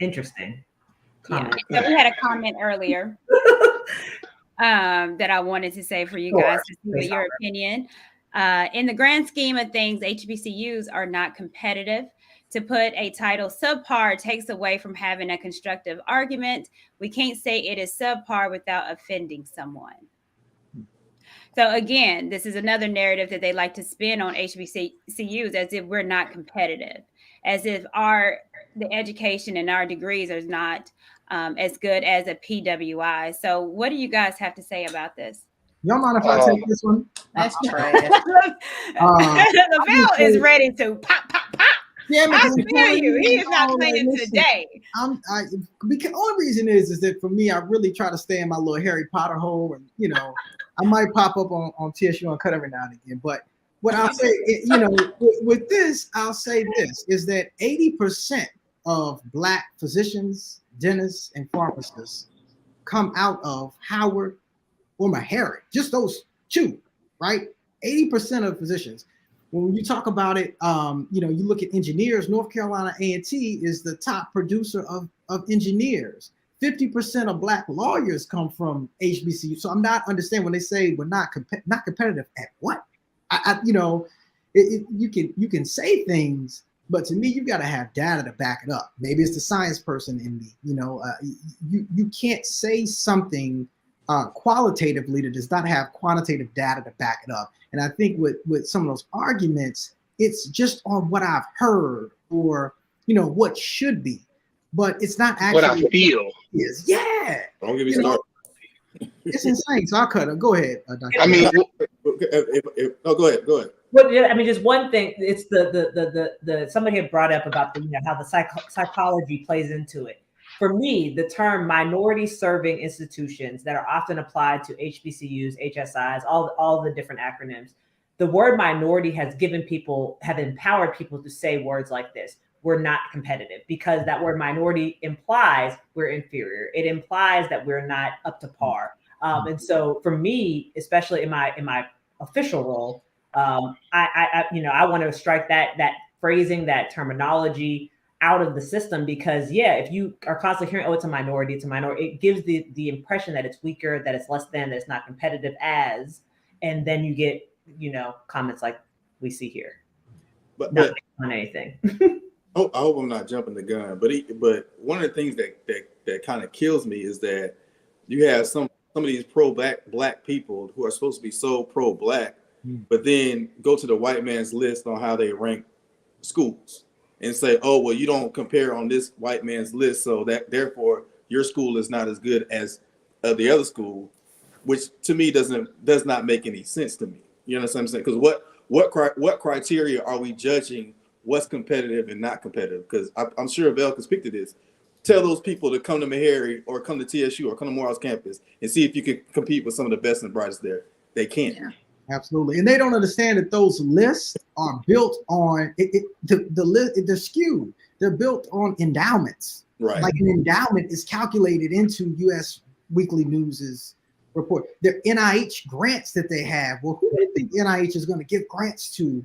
Interesting. Comment. Yeah. So we had a comment earlier that I wanted to say for you guys to see your opinion. In the grand scheme of things, HBCUs are not competitive. To put a title subpar takes away from having a constructive argument. We can't say it is subpar without offending someone. So again, this is another narrative that they like to spin on HBCUs as if we're not competitive, as if the education and our degrees are not as good as a PWI. So what do you guys have to say about this? Y'all mind if I take this one? That's trash. The bell is ready to pop, pop, pop. Yeah, I feel you. He is not playing today. The only reason is that for me, I really try to stay in my little Harry Potter hole, and I might pop up on TSU and cut every now and again. But what I'll say, with this, I'll say this is that 80% of Black physicians, dentists, and pharmacists come out of Howard or Meharry, just those two, right? 80% of physicians. When you talk about it, you look at engineers. North Carolina A&T is the top producer of engineers. 50% of Black lawyers come from HBCU. So I'm not understanding when they say we're not competitive at what? You can say things, but to me, you've got to have data to back it up. Maybe it's the science person in me. You can't say something qualitatively that does not have quantitative data to back it up. And I think with some of those arguments, it's just on what I've heard or what should be, but it's not actually what I feel. Is. Yeah. Don't get me started. It's insane. So I'll cut it. Go ahead, Dr. I mean, go ahead. Well, I mean, just one thing. It's the somebody had brought up about how the psychology plays into it. For me, the term minority serving institutions that are often applied to HBCUs, HSIs, all the different acronyms, the word minority have empowered people to say words like this. We're not competitive, because that word minority implies we're inferior. It implies that we're not up to par. And so for me, especially in my official role, I want to strike that phrasing, that terminology out of the system, because if you are constantly hearing, it's a minority, it gives the impression that it's weaker, that it's less than, that it's not competitive as, and then you get, comments like we see here. But not on anything. I hope I'm not jumping the gun, but one of the things that kind of kills me is that you have some of these pro-black people who are supposed to be so pro-black, but then go to the white man's list on how they rank schools and say, oh, well, you don't compare on this white man's list, so that therefore your school is not as good as the other school, which to me does not make any sense to me. You understand what I'm saying? Because what criteria are we judging what's competitive and not competitive? Because I'm sure Vel can speak to this. Tell those people to come to Meharry or come to TSU or come to Morehouse campus and see if you can compete with some of the best and brightest there. They can't. Yeah. Absolutely. And they don't understand that those lists are built on they're skewed. They're built on endowments. Right. Like an endowment is calculated into US Weekly News's report. They're NIH grants that they have. Well, who do you think NIH is going to give grants to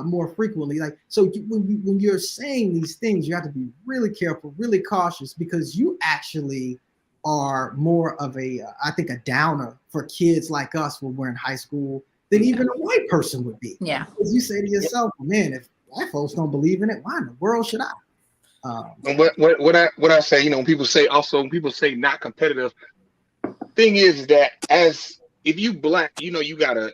more frequently? When you're saying these things, you have to be really careful, really cautious, because you actually are more of a downer for kids like us when we're in high school than even a white person would be. Yeah. Because you say to yourself, man, if black folks don't believe in it, why in the world should I? What I say, when people say not competitive, thing is that if you black, you gotta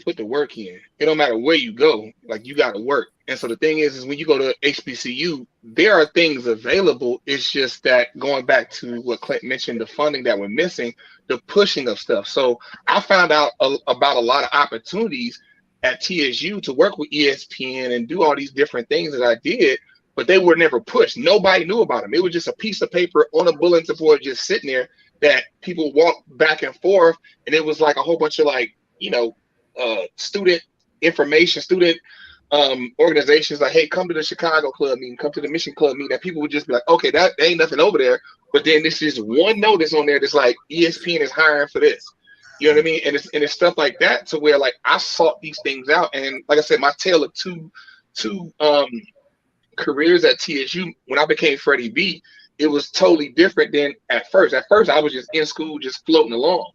put the work in. It don't matter where you go, like you gotta work. And so the thing is when you go to HBCU, there are things available. It's just that going back to what Clint mentioned, the funding that we're missing, the pushing of stuff. So I found out about a lot of opportunities at TSU to work with ESPN and do all these different things that I did, but they were never pushed. Nobody knew about them. It was just a piece of paper on a bulletin board just sitting there that people walked back and forth, and it was like a whole bunch of student information, student organizations like, hey, come to the Chicago club meeting, come to the Mission club meeting, that people would just be like, okay, there ain't nothing over there, but then this is one notice on there that's like ESPN is hiring for this. You know what I mean? And it's stuff like that, to where like I sought these things out, and like I said, my tale of two careers at TSU when I became Freddie B it was totally different than at first. At first, I was just in school, just floating along.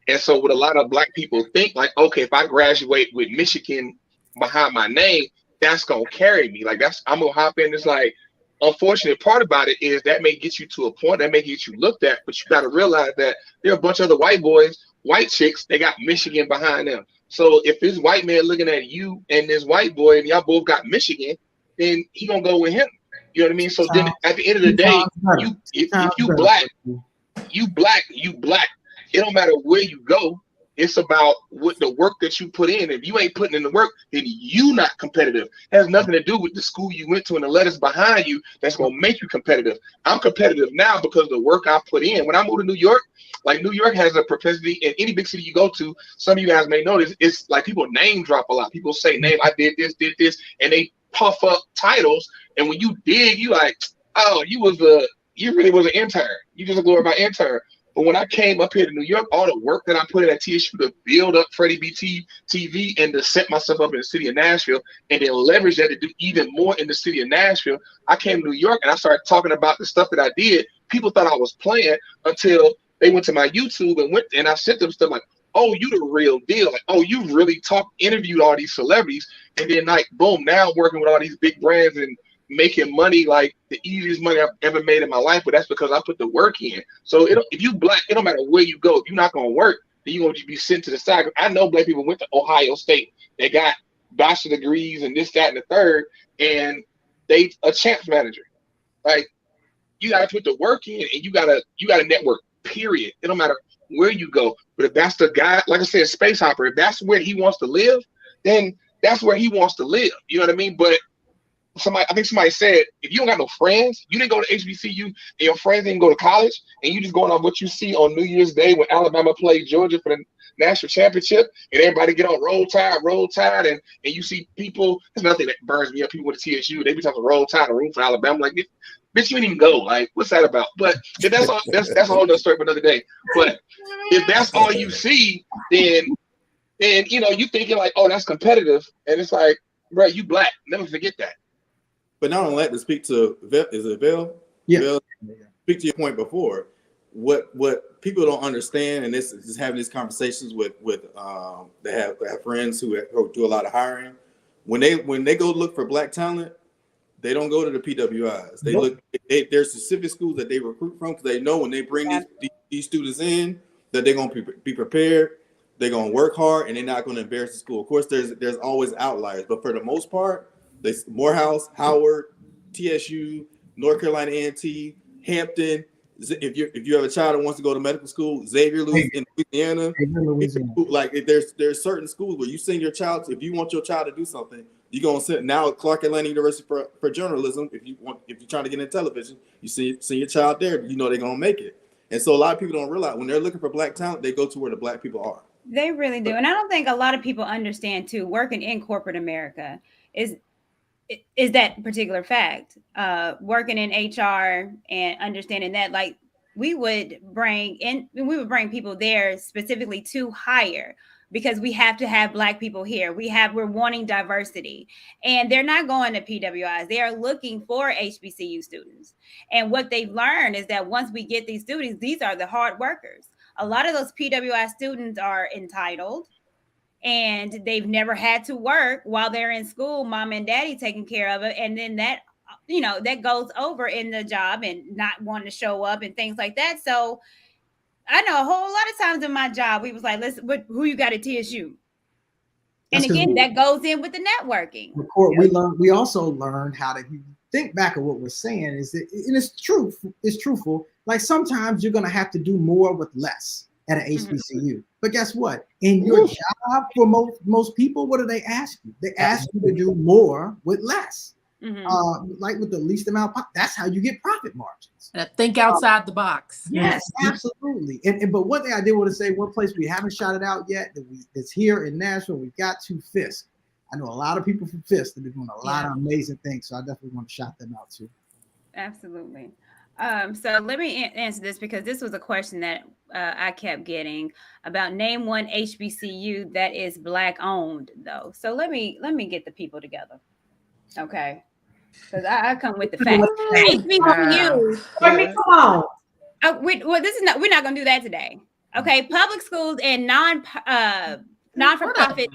And so what a lot of black people think, like, okay, if I graduate with Michigan behind my name, that's gonna carry me. Like I'm gonna hop in. It's like, unfortunate part about it is that may get you to a point, that may get you looked at, but you gotta realize that there are a bunch of other white boys, white chicks, they got Michigan behind them. So if this white man looking at you and this white boy and y'all both got Michigan, then he gonna go with him. You know what I mean? So then at the end of the day, if you black, you black. It don't matter where you go. It's about what the work that you put in. If you ain't putting in the work, then you not competitive. It has nothing to do with the school you went to and the letters behind you that's gonna make you competitive. I'm competitive now because of the work I put in. When I moved to New York, like New York has a propensity, in any big city you go to, some of you guys may notice, it's like people name drop a lot. People say name, I did this, and they puff up titles. And when you dig, you like, oh, you really was an intern. You just a glorified intern. But when I came up here to New York, all the work that I put in at TSU to build up Freddie BT TV and to set myself up in the city of Nashville and then leverage that to do even more in the city of Nashville, I came to New York and I started talking about the stuff that I did. People thought I was playing until they went to my YouTube and I sent them stuff like, oh, you the real deal. Like, oh, you really interviewed all these celebrities. And then like, boom, now I'm working with all these big brands and making money, like the easiest money I've ever made in my life, but that's because I put the work in. So if you black, it don't matter where you go. If you're not gonna work, then you're gonna be sent to the side. I know black people went to Ohio State. They got bachelor degrees and this, that, and the third, and they a champs manager. Like you gotta put the work in, and you gotta network. Period. It don't matter where you go. But if that's the guy, like I said, space hopper, if that's where he wants to live, then that's where he wants to live. You know what I mean? But I think somebody said, if you don't got no friends, you didn't go to HBCU, and your friends didn't go to college, and you just going on what you see on New Year's Day when Alabama played Georgia for the national championship, and everybody get on roll tide, and you see people. There's nothing that burns me up. People with the TSU, they be talking roll tide, and room for Alabama. Like, bitch, you didn't even go. Like, what's that about? But if that's all, that's a whole other story for another day. But if that's all you see, then you know you thinking like, oh, that's competitive, and it's like, bro, you black. Never forget that. But not only that, to speak to is it Vel? Yeah. Vel, speak to your point before. What people don't understand, and this is having these conversations with they have friends who do a lot of hiring. When they go look for black talent, they don't go to the PWIs. They look. There's specific schools that they recruit from because they know when they bring these students in that they're going to be prepared. They're going to work hard, and they're not going to embarrass the school. Of course, there's always outliers, but for the most part. Morehouse, Howard, TSU, North Carolina A&T, Hampton. If you have a child that wants to go to medical school, Xavier in Louisiana. Like there's certain schools where you send your child. If you want your child to do something, you're gonna send now Clark Atlanta University for journalism. If you're trying to get in television, you send your child there. You know they're gonna make it. And so a lot of people don't realize when they're looking for black talent, they go to where the black people are. They really do, and I don't think a lot of people understand too. Working in corporate America is that particular fact. Working in HR and understanding that, like we would bring people there specifically to hire because we have to have black people here. We're wanting diversity, and they're not going to PWIs. They are looking for HBCU students. And what they've learned is that once we get these students, these are the hard workers. A lot of those PWI students are entitled. And they've never had to work while they're in school, mom and daddy taking care of it. And then that, that goes over in the job and not wanting to show up and things like that. So I know a whole lot of times in my job, we was like, listen, who you got at TSU? And again, that goes in with the networking. We also learned how to think back of what we're saying is that, and it's truthful. Like sometimes you're going to have to do more with less at an HBCU. But guess what? In your job, for most people, what do they ask you? They ask you to do more with less. Like with the least amount. That's how you get profit margins. Think outside the box. Yes, absolutely. But one thing I did want to say, one place we haven't shouted out yet that's here in Nashville, we got to Fisk. I know a lot of people from Fisk that are doing a lot of amazing things, so I definitely want to shout them out too. Absolutely. So let me answer this because this was a question that I kept getting about name one HBCU that is black owned though. So let me get the people together. Okay. because I come with the facts. HBCUs. Courtney, come on. Well, this is not. We're not going to do that today. Okay, public schools and non-for-profit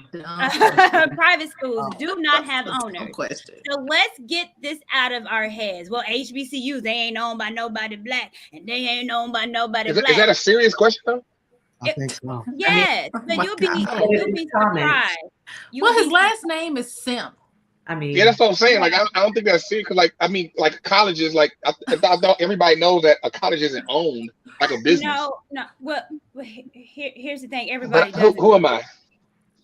private schools do not have owners. So let's get this out of our heads. Well, HBCUs, they ain't owned by nobody black, and they ain't owned by nobody black. Is that a serious question though? I think so. Yes, but you'll be surprised. His last name is Simp. I mean, yeah, that's what I'm saying. Like, I don't think that's serious. Cause like, I mean, like colleges, like I thought everybody knows that a college isn't owned like a business. No. Well, here's the thing. Everybody. Who am I?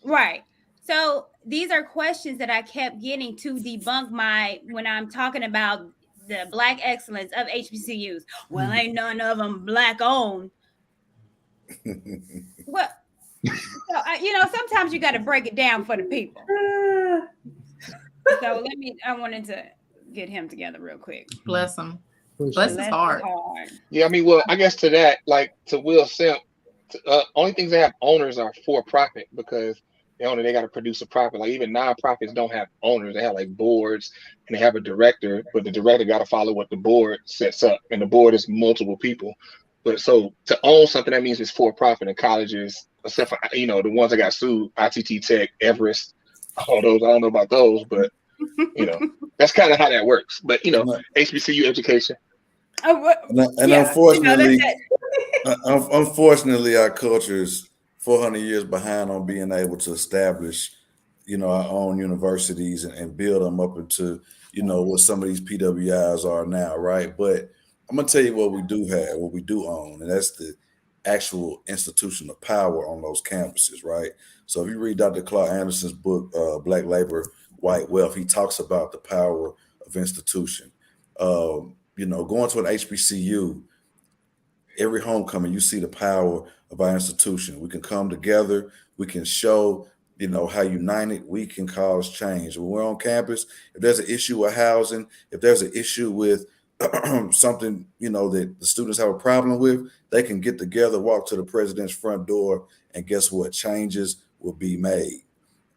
Right. So these are questions that I kept getting to debunk when I'm talking about the black excellence of HBCUs. Well, ain't none of them black owned. Well, so, sometimes you got to break it down for the people. So I wanted to get him together real quick. Bless him. Bless his heart. Yeah, I mean, well, I guess to that, like to Will Simp, only things that have owners are for profit because they got to produce a profit. Like even nonprofits don't have owners; they have like boards and they have a director, but the director got to follow what the board sets up, and the board is multiple people. But so to own something, that means it's for profit. And colleges, except for the ones that got sued, ITT Tech, Everest, all those. I don't know about those, but that's kind of how that works. But HBCU education. Unfortunately, our culture is 400 years behind on being able to establish, our own universities and build them up into, what some of these PWIs are now, right? But I'm gonna tell you what we do have, what we do own, and that's the actual institution of power on those campuses, right? So if you read Dr. Clark Anderson's book, Black Labor, White Wealth, he talks about the power of institution. Going to an HBCU, every homecoming, you see the power of our institution. We can come together. We can show, how united we can cause change. When we're on campus, if there's an issue with housing, if there's an issue with something, that the students have a problem with, they can get together, walk to the president's front door, and guess what? Changes will be made.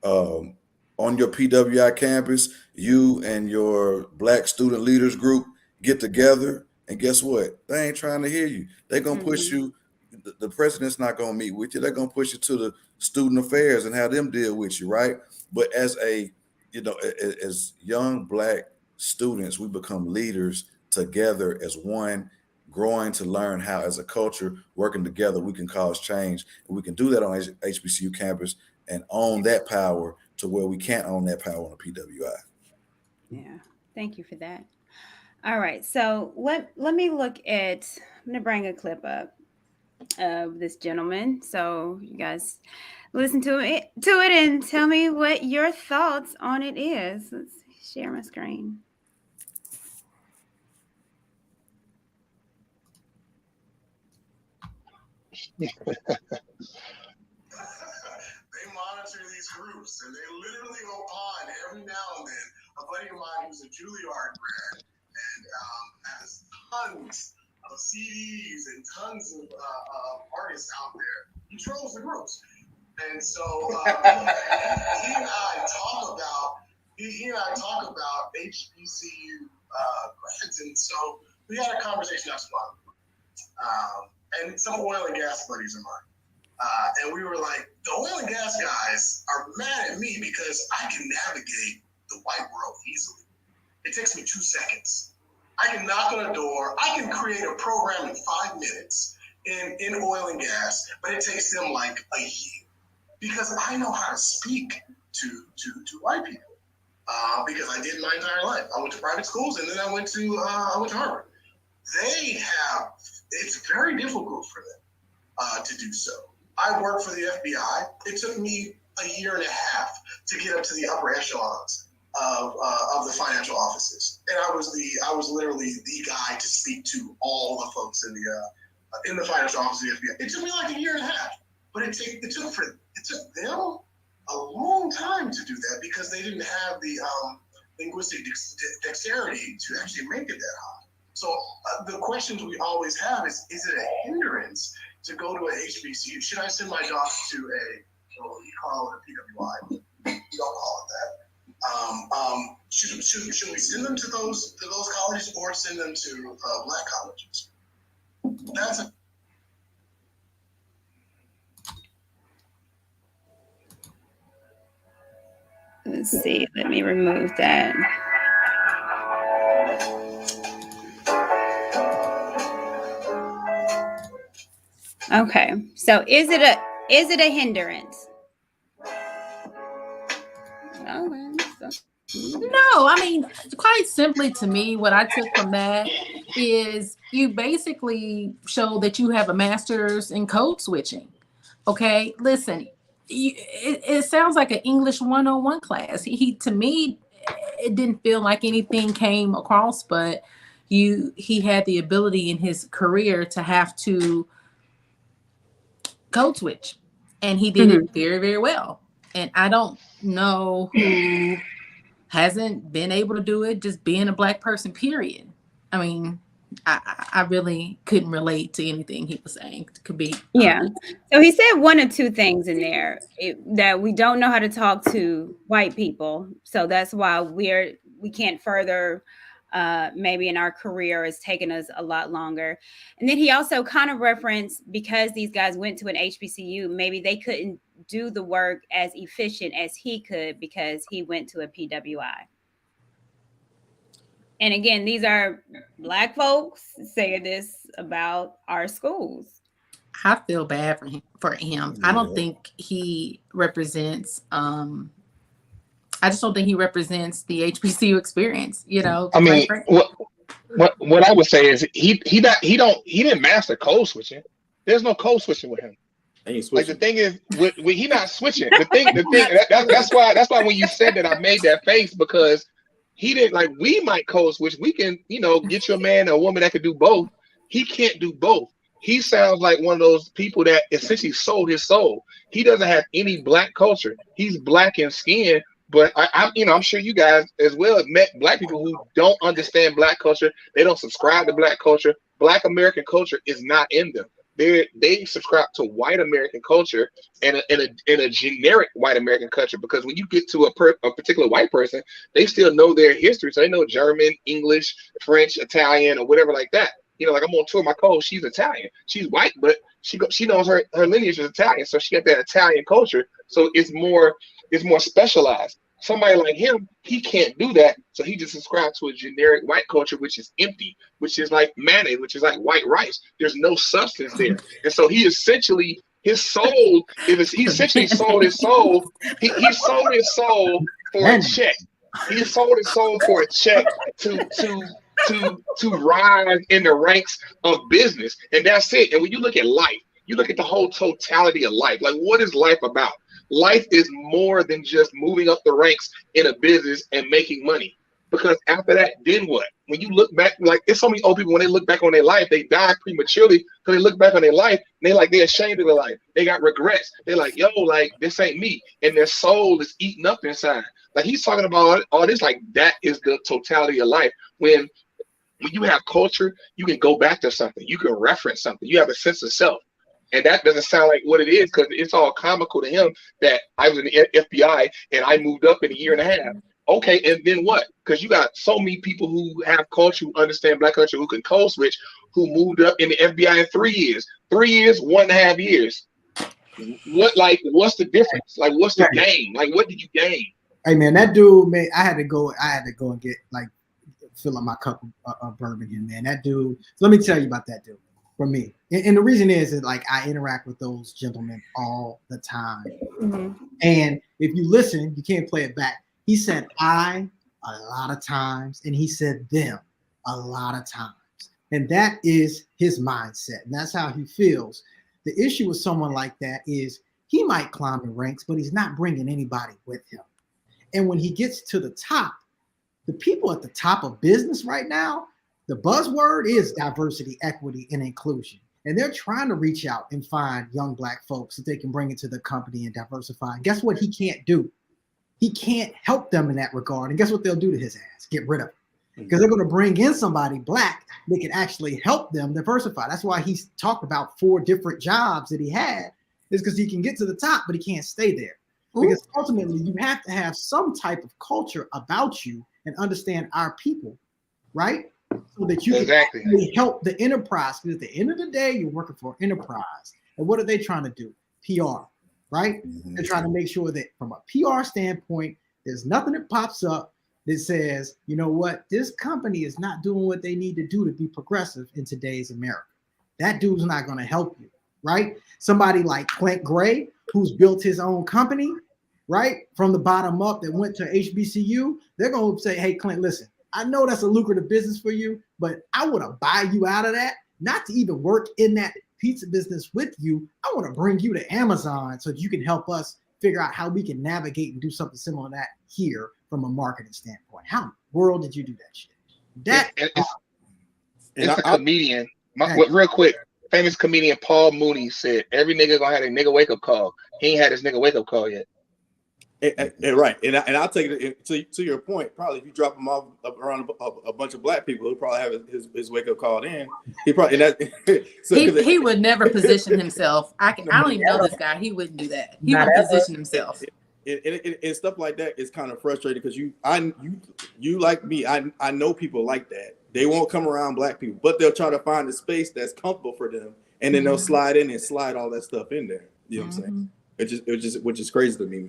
On your PWI campus, you and your Black student leaders group get together, and guess what? They ain't trying to hear you. They're going to push you. The president's not going to meet with you. They're going to push you to the student affairs and have them deal with you, right? But as as young Black students, we become leaders together as one, growing to learn how, as a culture, working together, we can cause change. And we can do that on HBCU campus and own that power to where we can't own that power on a PWI. Yeah, thank you for that. All right, so let me look at, I'm gonna bring a clip up of this gentleman. So you guys listen to it and tell me what your thoughts on it is. Let's share my screen. They monitor these groups and they literally opine every now and then. A buddy of mine who's a Juilliard grad and has tons of CDs and tons of artists out there. He trolls the groups, and so he and I talk about HBCU grads, and so we had a conversation last month. And some oil and gas buddies of mine. And we were like, the oil and gas guys are mad at me because I can navigate the white world easily. It takes me 2 seconds. I can knock on a door. I can create a program in 5 minutes in oil and gas, but it takes them like a year because I know how to speak to white people because I did my entire life. I went to private schools and then I went to Harvard. It's very difficult for them to do so. I work for the FBI. It took me a year and a half to get up to the upper echelons of the financial offices, and I was literally the guy to speak to all the folks in the financial office of the FBI. It took me like a year and a half, but it took them a long time to do that because they didn't have the linguistic dexterity to actually make it that high. So the questions we always have is it a hindrance to go to an HBCU? Should I send my daughter to you call it a PWI? You don't call it that. Should we send them to those colleges or send them to black colleges? That's a Let's see. Let me remove that. Okay. So is it a hindrance? No, I mean, quite simply to me, what I took from that is you basically show that you have a master's in code switching. Okay, listen, it sounds like an English 101 class. He to me, it didn't feel like anything came across, but he had the ability in his career to have to code switch, and he did it very, very well. And I don't know who hasn't been able to do it, just being a black person, period. I mean, I really couldn't relate to anything he was saying. It could be. Yeah. So he said one or two things in there that we don't know how to talk to white people. So that's why we can't further, maybe in our career, it's taken us a lot longer. And then he also kind of referenced, because these guys went to an HBCU, maybe they couldn't do the work as efficient as he could because he went to a PWI. And again, these are black folks saying this about our schools. I feel bad for him. I don't think he represents I just don't think he represents the HBCU experience, you know. I mean, what I would say is he didn't master code switching. There's no code switching with him. Like the thing is, he not switching. The thing. That's why when you said that, I made that face, because he didn't, like, we might code switch. We can, get you a man or a woman that can do both. He can't do both. He sounds like one of those people that essentially sold his soul. He doesn't have any black culture. He's black in skin, but I'm sure you guys as well have met black people who don't understand black culture. They don't subscribe to black culture. Black American culture is not in them. They subscribe to white American culture and a generic white American culture, because when you get to a particular white person, they still know their history. So they know German, English, French, Italian, or whatever like that. Like I'm on tour, my co, she's Italian. She's white, but she knows her lineage is Italian. So she got that Italian culture. So it's more specialized. Somebody like him, he can't do that. So he just subscribes to a generic white culture, which is empty, which is like mayonnaise, which is like white rice. There's no substance there. And so he essentially, he essentially sold his soul. He sold his soul for a check. He sold his soul for a check to rise in the ranks of business. And that's it. And when you look at life, you look at the whole totality of life. Like, what is life about? Life is more than just moving up the ranks in a business and making money. Because after that, then what? When you look back, like, there's so many old people, when they look back on their life, they die prematurely because they look back on their life and they're ashamed of their life. They got regrets. They're like, yo, like, this ain't me. And their soul is eaten up inside. Like, he's talking about all this, like, that is the totality of life. When you have culture, you can go back to something. You can reference something. You have a sense of self. And that doesn't sound like what it is, because it's all comical to him that I was in the FBI and I moved up in a year and a half. Okay, and then what? Because you got so many people who have culture, who understand black culture, who can code switch, who moved up in the FBI in 3 years. 3 years, 1.5 years. What's the difference? Like, what's the gain? Like, what did you gain? Hey man, that dude, man, I had to go and get, like, fill up my cup of bourbon again, man. That dude, so let me tell you about that dude. For me, and the reason is like I interact with those gentlemen all the time, and if you listen, you can't play it back. He said I a lot of times, and he said them a lot of times, and that is his mindset, and that's how he feels. The issue with someone like that is he might climb the ranks, but he's not bringing anybody with him. And when he gets to the top, the people at the top of business right now, the buzzword is diversity, equity, and inclusion. And they're trying to reach out and find young black folks that they can bring into the company and diversify. And guess what he can't do? He can't help them in that regard. And guess what they'll do to his ass? Get rid of him. Because they're going to bring in somebody black that can actually help them diversify. That's why he's talked about 4 different jobs that he had, is because he can get to the top, but he can't stay there. Because ultimately, you have to have some type of culture about you and understand our people, right? So that you can actually help the enterprise. Because at the end of the day, you're working for an enterprise. And what are they trying to do? PR, right? They're trying to make sure that from a PR standpoint, there's nothing that pops up that says, you know what, this company is not doing what they need to do to be progressive in today's America. That dude's not going to help you, right? Somebody like Clint Gray, who's built his own company, right, from the bottom up, that went to HBCU, they're going to say, hey, Clint, listen, I know that's a lucrative business for you, but I want to buy you out of that, not to even work in that pizza business with you. I want to bring you to Amazon so that you can help us figure out how we can navigate and do something similar to that here from a marketing standpoint. How in the world did you do that shit? That it's a comedian. Real quick, famous comedian Paul Mooney said, every nigga gonna have a nigga wake up call. He ain't had his nigga wake up call yet. Right, and I'll take it to your point. Probably if you drop him off around a bunch of black people, he'll probably have his wake up call in. He probably he would never position himself. I don't even know this guy. He wouldn't do that. He would position himself. And stuff like that is kind of frustrating because you like me. I know people like that. They won't come around black people, but they'll try to find a space that's comfortable for them, and then they'll slide in and slide all that stuff in there. You know what I'm saying? Which is crazy to me, man.